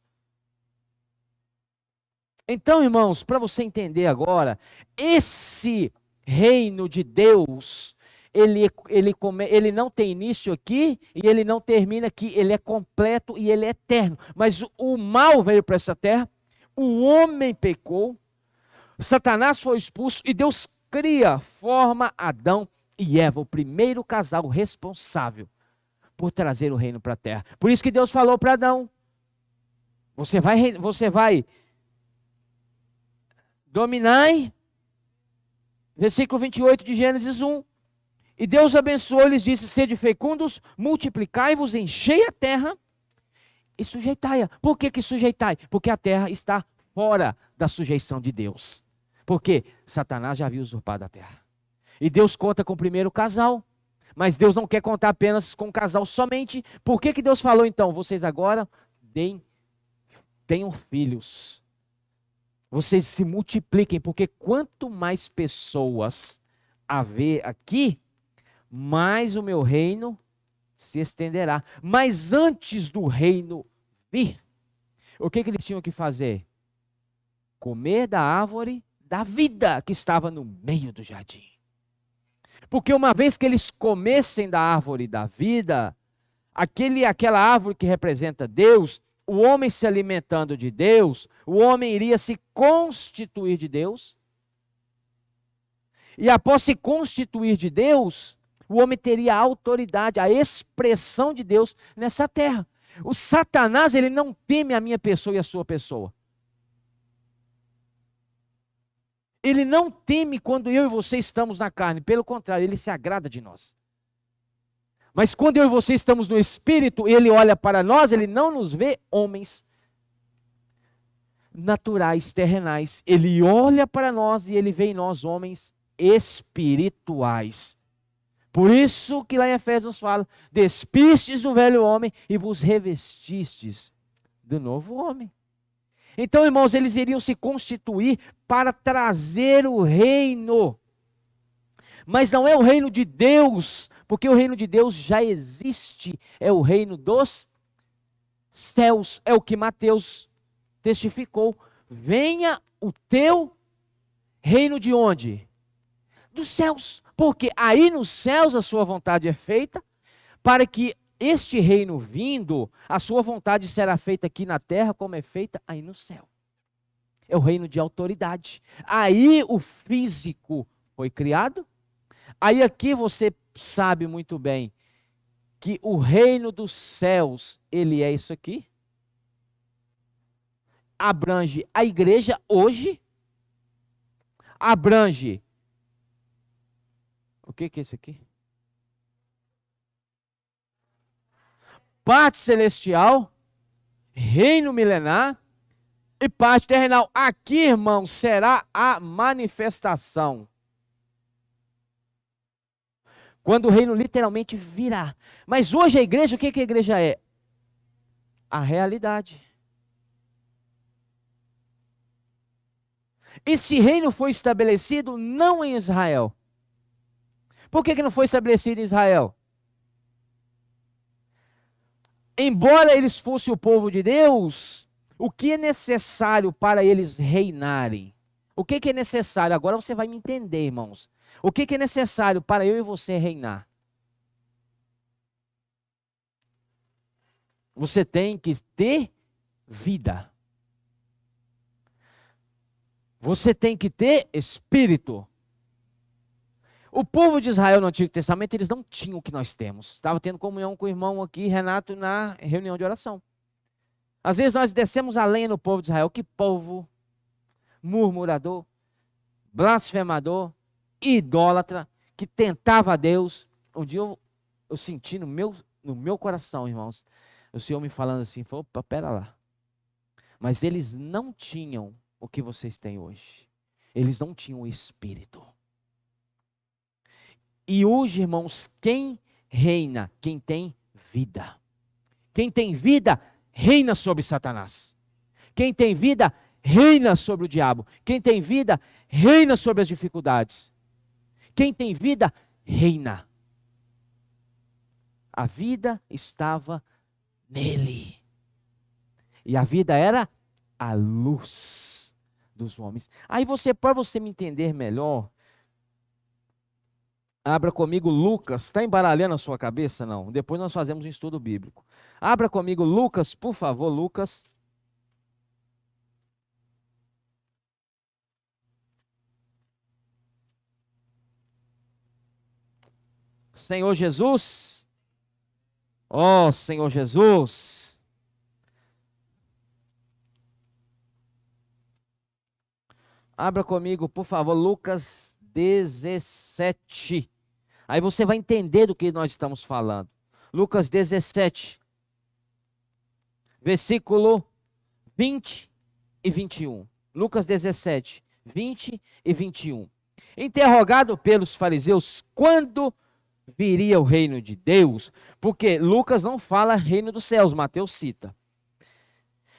Então, irmãos, para você entender agora, esse reino de Deus, ele não tem início aqui e ele não termina aqui. Ele é completo e ele é eterno. Mas o mal veio para essa terra, o homem pecou, Satanás foi expulso e Deus cria, forma Adão e Eva, o primeiro casal responsável por trazer o reino para a terra. Por isso que Deus falou para Adão, você vai dominai, versículo 28 de Gênesis 1. E Deus abençoou e lhes disse, sede fecundos, multiplicai-vos, enchei a terra e sujeitai-a. Por que sujeitai? Porque a terra está fora da sujeição de Deus. Porque Satanás já havia usurpado a terra. E Deus conta com o primeiro casal. Mas Deus não quer contar apenas com o casal somente. Por que Deus falou então? Vocês agora tenham filhos. Vocês se multipliquem. Porque quanto mais pessoas haver aqui, mais o meu reino se estenderá. Mas antes do reino vir, o que eles tinham que fazer? Comer da árvore da vida que estava no meio do jardim. Porque uma vez que eles comessem da árvore da vida, aquela árvore que representa Deus, o homem se alimentando de Deus, o homem iria se constituir de Deus. E após se constituir de Deus, o homem teria a autoridade, a expressão de Deus nessa terra. O Satanás, ele não teme a minha pessoa e a sua pessoa. Ele não teme quando eu e você estamos na carne. Pelo contrário, ele se agrada de nós. Mas quando eu e você estamos no Espírito, ele olha para nós, ele não nos vê homens naturais, terrenais. Ele olha para nós e ele vê em nós homens espirituais. Por isso que lá em Efésios fala, despistes do velho homem e vos revestistes do novo homem. Então, irmãos, eles iriam se constituir para trazer o reino. Mas não é o reino de Deus, porque o reino de Deus já existe. É o reino dos céus. É o que Mateus testificou. Venha o teu reino de onde? Dos céus. Porque aí nos céus a sua vontade é feita, para que este reino vindo, a sua vontade será feita aqui na terra, como é feita aí no céu. É o reino de autoridade. Aí o físico foi criado. Aí aqui você sabe muito bem que o reino dos céus, ele é isso aqui. Abrange a igreja hoje. Abrange. O que é isso aqui? Parte celestial, reino milenar e parte terrenal. Aqui, irmão, será a manifestação. Quando o reino literalmente virá. Mas hoje a igreja, o que a igreja é? A realidade. Esse reino foi estabelecido não em Israel. Por que não foi estabelecido em Israel? Embora eles fossem o povo de Deus, o que é necessário para eles reinarem? O que é necessário? Agora você vai me entender, irmãos. O que é necessário para eu e você reinar? Você tem que ter vida. Você tem que ter espírito. O povo de Israel no Antigo Testamento, eles não tinham o que nós temos. Estava tendo comunhão com o irmão aqui, Renato, na reunião de oração. Às vezes nós descemos a lenha no povo de Israel. Que povo murmurador, blasfemador, idólatra, que tentava a Deus. Um dia eu senti no meu coração, irmãos, o Senhor me falando assim, falou, opa, pera lá. Mas eles não tinham o que vocês têm hoje. Eles não tinham o Espírito. E hoje, irmãos, quem reina? Quem tem vida. Quem tem vida, reina sobre Satanás. Quem tem vida, reina sobre o diabo. Quem tem vida, reina sobre as dificuldades. Quem tem vida, reina. A vida estava nele. E a vida era a luz dos homens. Aí para você me entender melhor, abra comigo Lucas. Está embaralhando a sua cabeça? Não. Depois nós fazemos um estudo bíblico. Abra comigo Lucas, por favor, Lucas. Senhor Jesus. Ó Senhor Jesus. Abra comigo, por favor, Lucas 17. Aí você vai entender do que nós estamos falando. Lucas 17, versículo 20 e 21. Lucas 17, 20 e 21. Interrogado pelos fariseus, quando viria o reino de Deus? Porque Lucas não fala reino dos céus, Mateus cita.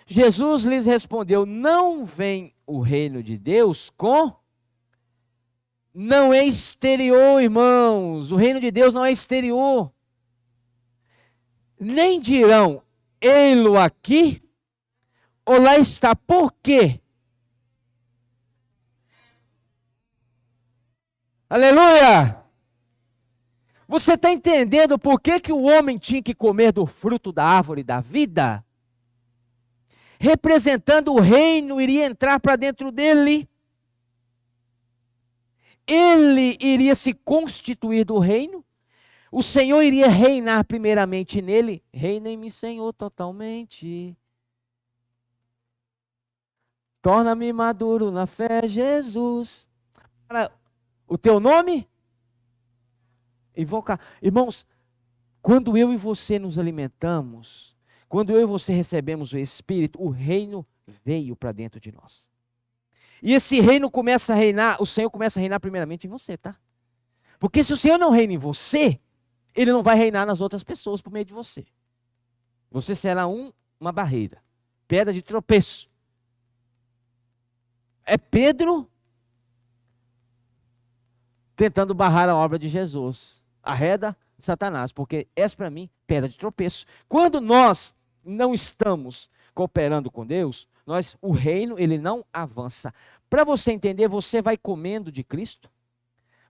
Jesus lhes respondeu, não vem o reino de Deus com... Não é exterior, irmãos. O reino de Deus não é exterior. Nem dirão, ei-lo aqui, ou lá está. Por quê? Aleluia! Você está entendendo por que o homem tinha que comer do fruto da árvore da vida? Representando o reino, iria entrar para dentro dele. Ele iria se constituir do reino. O Senhor iria reinar primeiramente nele. Reina em mim, Senhor, totalmente. Torna-me maduro na fé, Jesus. Para o teu nome? Invocar. Irmãos, quando eu e você nos alimentamos, quando eu e você recebemos o Espírito, o reino veio para dentro de nós. E esse reino começa a reinar, o Senhor começa a reinar primeiramente em você, tá? Porque se o Senhor não reina em você, Ele não vai reinar nas outras pessoas por meio de você. Você será uma barreira, pedra de tropeço. É Pedro tentando barrar a obra de Jesus. Arreda Satanás, porque essa para mim pedra de tropeço. Quando nós não estamos cooperando com Deus, o reino ele não avança. Para você entender, você vai comendo de Cristo,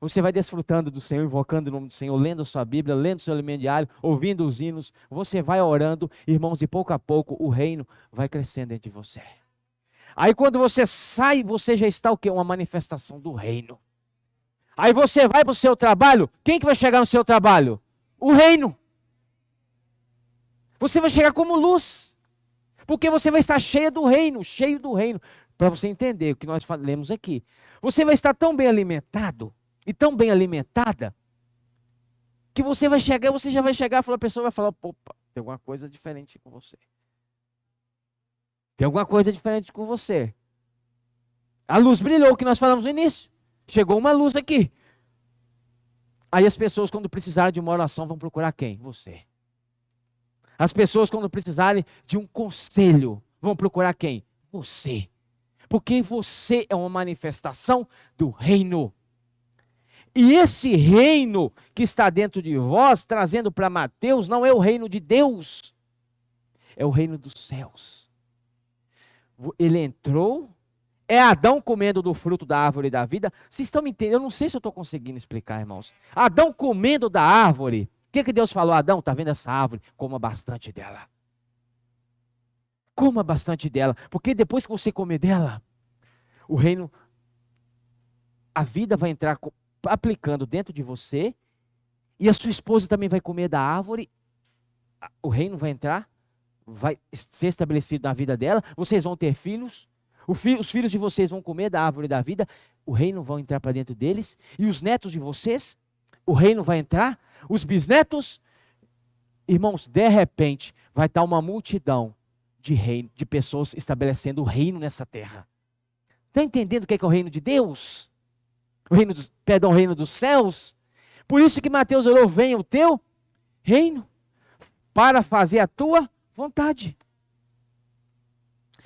você vai desfrutando do Senhor, invocando o nome do Senhor, lendo a sua Bíblia, lendo o seu alimento diário, ouvindo os hinos, você vai orando, irmãos, e pouco a pouco o reino vai crescendo dentro de você. Aí quando você sai, você já está o quê? Uma manifestação do reino. Aí você vai para o seu trabalho, quem que vai chegar no seu trabalho? O reino. Você vai chegar como luz, porque você vai estar cheio do reino, para você entender o que nós lemos aqui. Você vai estar tão bem alimentado, e tão bem alimentada, que você já vai chegar, a pessoa vai falar, opa, tem alguma coisa diferente com você. Tem alguma coisa diferente com você. A luz brilhou, que nós falamos no início. Chegou uma luz aqui. Aí as pessoas, quando precisarem de uma oração, vão procurar quem? Você. As pessoas, quando precisarem de um conselho, vão procurar quem? Você. Porque você é uma manifestação do reino. E esse reino que está dentro de vós, trazendo para Mateus, não é o reino de Deus, é o reino dos céus. Ele entrou, é Adão comendo do fruto da árvore da vida. Vocês estão me entendendo? Eu não sei se eu estou conseguindo explicar, irmãos. Adão comendo da árvore. O que Deus falou? Adão, está vendo essa árvore? Coma bastante dela. Coma bastante dela, porque depois que você comer dela, o reino, a vida vai entrar aplicando dentro de você, e a sua esposa também vai comer da árvore, o reino vai entrar, vai ser estabelecido na vida dela, vocês vão ter filhos, os filhos de vocês vão comer da árvore da vida, o reino vai entrar para dentro deles, e os netos de vocês, o reino vai entrar, os bisnetos, irmãos, de repente, vai estar uma multidão de reino, de pessoas estabelecendo o reino nessa terra. Está entendendo o que é o reino de Deus? O reino dos céus. Por isso que Mateus orou, venha o teu reino, para fazer a tua vontade.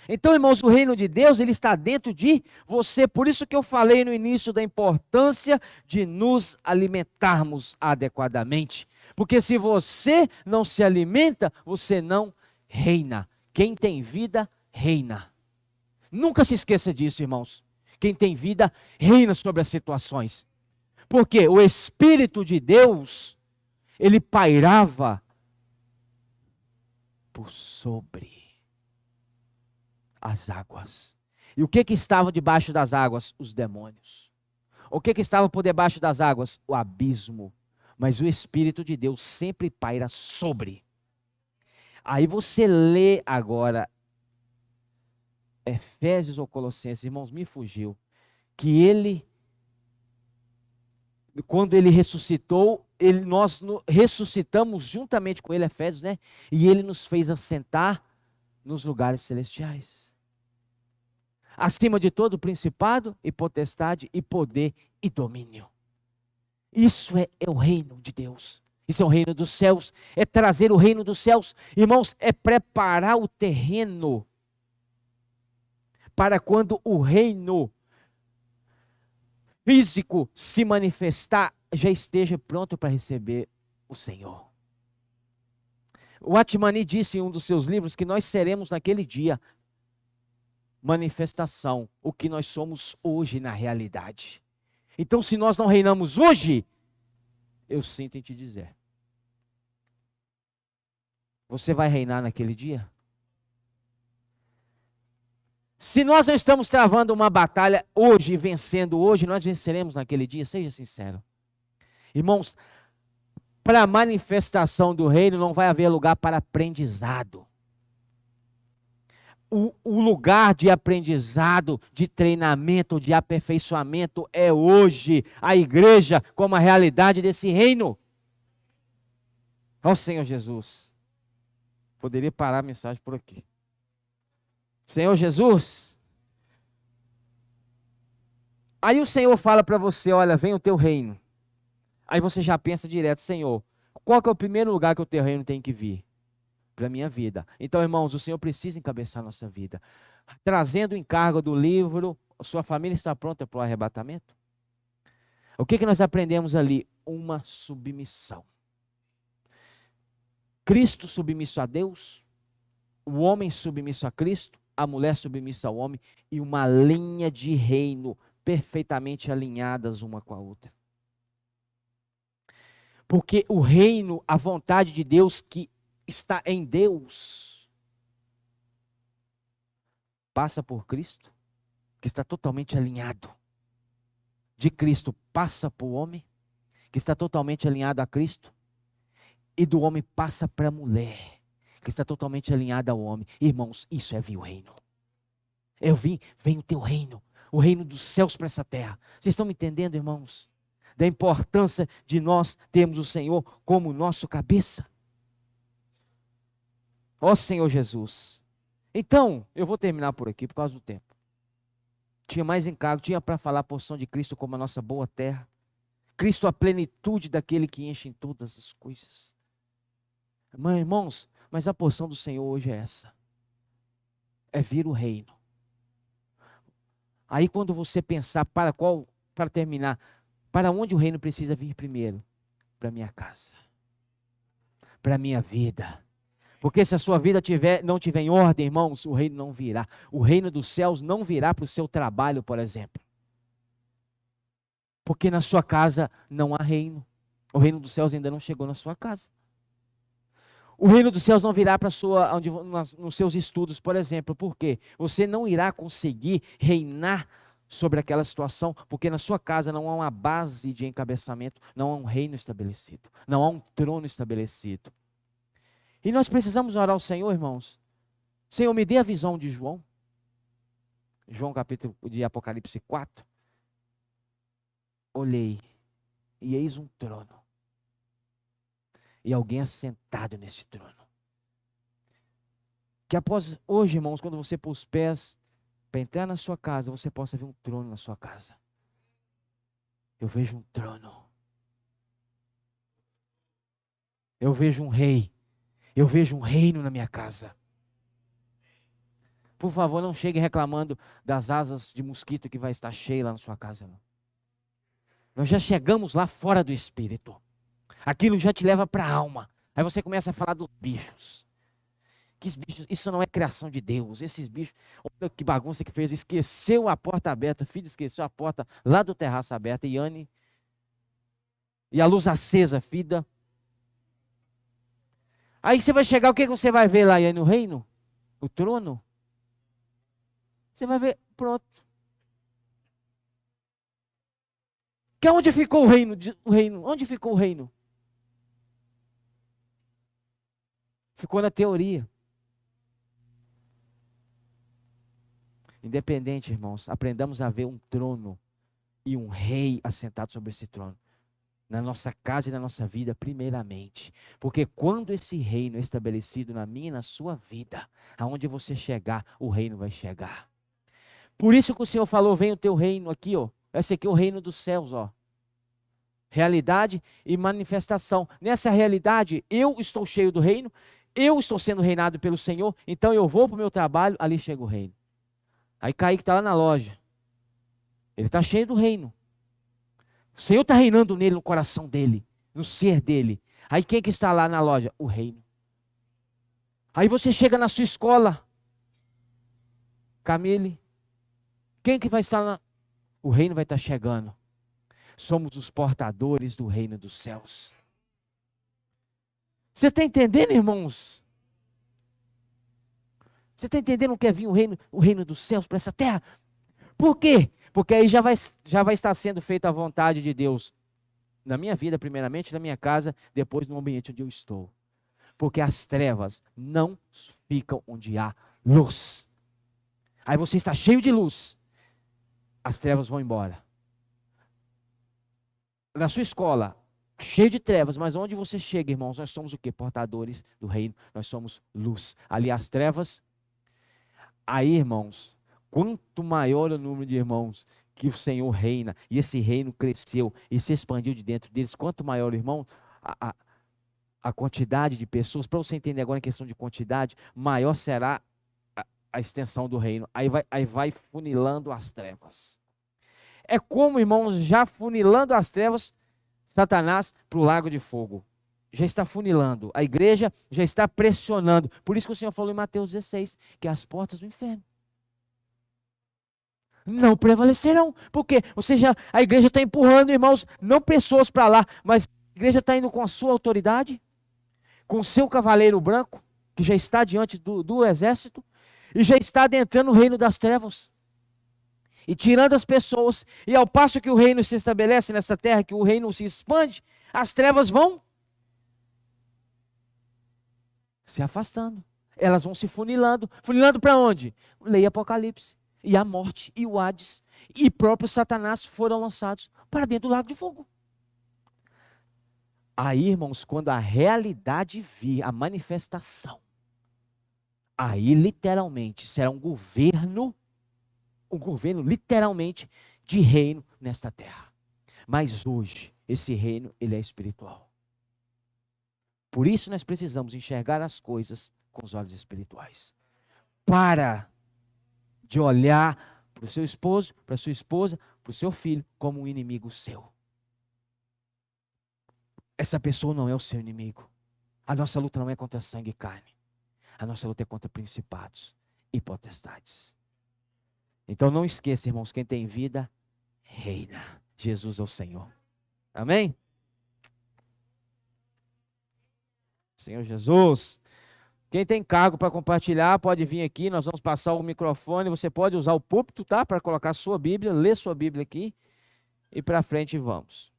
Então, irmãos, o reino de Deus, ele está dentro de você. Por isso que eu falei no início da importância de nos alimentarmos adequadamente. Porque se você não se alimenta, você não reina. Quem tem vida, reina. Nunca se esqueça disso, irmãos. Quem tem vida, reina sobre as situações. Porque o Espírito de Deus, ele pairava por sobre as águas. E o que estava debaixo das águas? Os demônios. O que estava por debaixo das águas? O abismo. Mas o Espírito de Deus sempre paira sobre. Aí você lê agora Efésios ou Colossenses, irmãos, me fugiu, que ele, quando ele ressuscitou, nós ressuscitamos juntamente com ele, Efésios, né? E ele nos fez assentar nos lugares celestiais. Acima de todo principado e potestade e poder e domínio. Isso é o reino de Deus. Isso é o reino dos céus. É trazer o reino dos céus. Irmãos, é preparar o terreno para quando o reino físico se manifestar, já esteja pronto para receber o Senhor. O Atmani disse em um dos seus livros que nós seremos naquele dia manifestação, o que nós somos hoje na realidade. Então, se nós não reinamos hoje, eu sinto em te dizer, você vai reinar naquele dia? Se nós não estamos travando uma batalha hoje e vencendo hoje, nós venceremos naquele dia, seja sincero. Irmãos, para a manifestação do reino não vai haver lugar para aprendizado. O lugar de aprendizado, de treinamento, de aperfeiçoamento é hoje a igreja como a realidade desse reino. Ó Senhor Jesus, poderia parar a mensagem por aqui. Senhor Jesus, aí o Senhor fala para você, olha, vem o teu reino. Aí você já pensa direto, Senhor, qual que é o primeiro lugar que o teu reino tem que vir? Para a minha vida. Então, irmãos, o Senhor precisa encabeçar a nossa vida. Trazendo o encargo do livro, Sua família está pronta para o arrebatamento? O que nós aprendemos ali? Uma submissão. Cristo submisso a Deus, o homem submisso a Cristo, a mulher submissa ao homem, e uma linha de reino perfeitamente alinhadas uma com a outra. Porque o reino, a vontade de Deus que está em Deus, passa por Cristo, que está totalmente alinhado. De Cristo passa para o homem, que está totalmente alinhado a Cristo, e do homem passa para a mulher, que está totalmente alinhada ao homem. Irmãos, isso é vir o reino. Eu vim, vem o teu reino, o reino dos céus para essa terra. Vocês estão me entendendo, irmãos? Da importância de nós termos o Senhor como nosso cabeça. Ó Senhor Jesus. Então, eu vou terminar por aqui por causa do tempo. Tinha mais encargo, tinha para falar a porção de Cristo como a nossa boa terra. Cristo a plenitude daquele que enche em todas as coisas. Mas, irmãos, mas a porção do Senhor hoje é essa. É vir o reino. Aí quando você pensar para terminar, para onde o reino precisa vir primeiro? Para a minha casa. Para a minha vida. Porque se a sua vida não tiver em ordem, irmãos, o reino não virá. O reino dos céus não virá para o seu trabalho, por exemplo. Porque na sua casa não há reino. O reino dos céus ainda não chegou na sua casa. O reino dos céus não virá para nos seus estudos, por exemplo. Por quê? Você não irá conseguir reinar sobre aquela situação, porque na sua casa não há uma base de encabeçamento, não há um reino estabelecido, não há um trono estabelecido. E nós precisamos orar ao Senhor, irmãos. Senhor, me dê a visão de João. João capítulo de Apocalipse 4. Olhei, e eis um trono. E alguém assentado nesse trono. Que após hoje, irmãos, quando você pôr os pés para entrar na sua casa, você possa ver um trono na sua casa. Eu vejo um trono. Eu vejo um rei. Eu vejo um reino na minha casa. Por favor, não chegue reclamando das asas de mosquito que vai estar cheia lá na sua casa. Não. Nós já chegamos lá fora do espírito. Aquilo já te leva para a alma. Aí você começa a falar dos bichos. Que bichos, isso não é criação de Deus. Esses bichos, olha que bagunça que fez. Esqueceu a porta aberta. Filho, esqueceu a porta lá do terraço aberta. E Anne. E a luz acesa, filha. Aí você vai chegar, o que você vai ver lá, Iane? O reino? O trono? Você vai ver, pronto. Que onde ficou o reino? Onde ficou o reino? Ficou na teoria. Independente, irmãos, aprendamos a ver um trono e um rei assentado sobre esse trono. Na nossa casa e na nossa vida, primeiramente. Porque quando esse reino é estabelecido na minha e na sua vida, aonde você chegar, o reino vai chegar. Por isso que o Senhor falou, vem o teu reino aqui, ó. Esse aqui é o reino dos céus, ó. Realidade e manifestação. Nessa realidade, eu estou cheio do reino, eu estou sendo reinado pelo Senhor, então eu vou para o meu trabalho, ali chega o reino. Aí Kaique está lá na loja. Ele está cheio do reino. O Senhor está reinando nele, no coração dele, no ser dele. Aí quem que está lá na loja? O reino. Aí você chega na sua escola. Camille. Quem que vai estar lá? O reino vai estar chegando. Somos os portadores do reino dos céus. Você está entendendo, irmãos? Você está entendendo o que é vir o reino dos céus para essa terra? Por quê? Porque aí já vai estar sendo feita a vontade de Deus. Na minha vida, primeiramente, na minha casa, depois no ambiente onde eu estou. Porque as trevas não ficam onde há luz. Aí você está cheio de luz. As trevas vão embora. Na sua escola, cheio de trevas, mas onde você chega, irmãos, nós somos o quê? Portadores do reino. Nós somos luz. Ali as trevas. Aí, irmãos, quanto maior o número de irmãos que o Senhor reina, e esse reino cresceu e se expandiu de dentro deles, quanto maior, irmão, a quantidade de pessoas, para você entender agora em questão de quantidade, maior será a extensão do reino. Aí vai funilando as trevas. É como, irmãos, já funilando as trevas, Satanás para o lago de fogo. Já está funilando. A igreja já está pressionando. Por isso que o Senhor falou em Mateus 16, que as portas do inferno não prevalecerão. Por quê? Ou seja, a igreja está empurrando, irmãos, não pessoas para lá, mas a igreja está indo com a sua autoridade, com o seu cavaleiro branco, que já está diante do exército, e já está adentrando o reino das trevas. E tirando as pessoas, e ao passo que o reino se estabelece nessa terra, que o reino se expande, as trevas vão se afastando. Elas vão se funilando. Funilando para onde? Leia Apocalipse. E a morte, e o Hades, e próprio Satanás foram lançados para dentro do lago de fogo. Aí, irmãos, quando a realidade vir, a manifestação, aí literalmente será um governo literalmente de reino nesta terra. Mas hoje, esse reino, ele é espiritual. Por isso nós precisamos enxergar as coisas com os olhos espirituais. Para de olhar para o seu esposo, para a sua esposa, para o seu filho, como um inimigo seu. Essa pessoa não é o seu inimigo. A nossa luta não é contra sangue e carne. A nossa luta é contra principados e potestades. Então não esqueça, irmãos, quem tem vida, reina. Jesus é o Senhor. Amém? Senhor Jesus. Quem tem cargo para compartilhar, pode vir aqui, nós vamos passar o microfone, você pode usar o púlpito, tá? Para colocar a sua Bíblia, ler sua Bíblia aqui, e para frente vamos.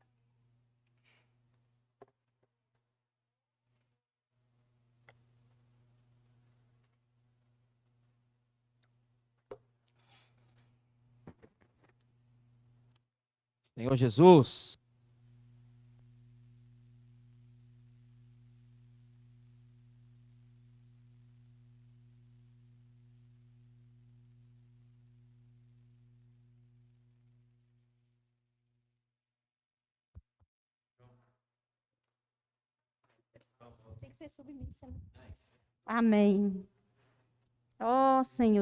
Senhor Jesus. Tem que ser submissa, né? Amém. Ó Senhor.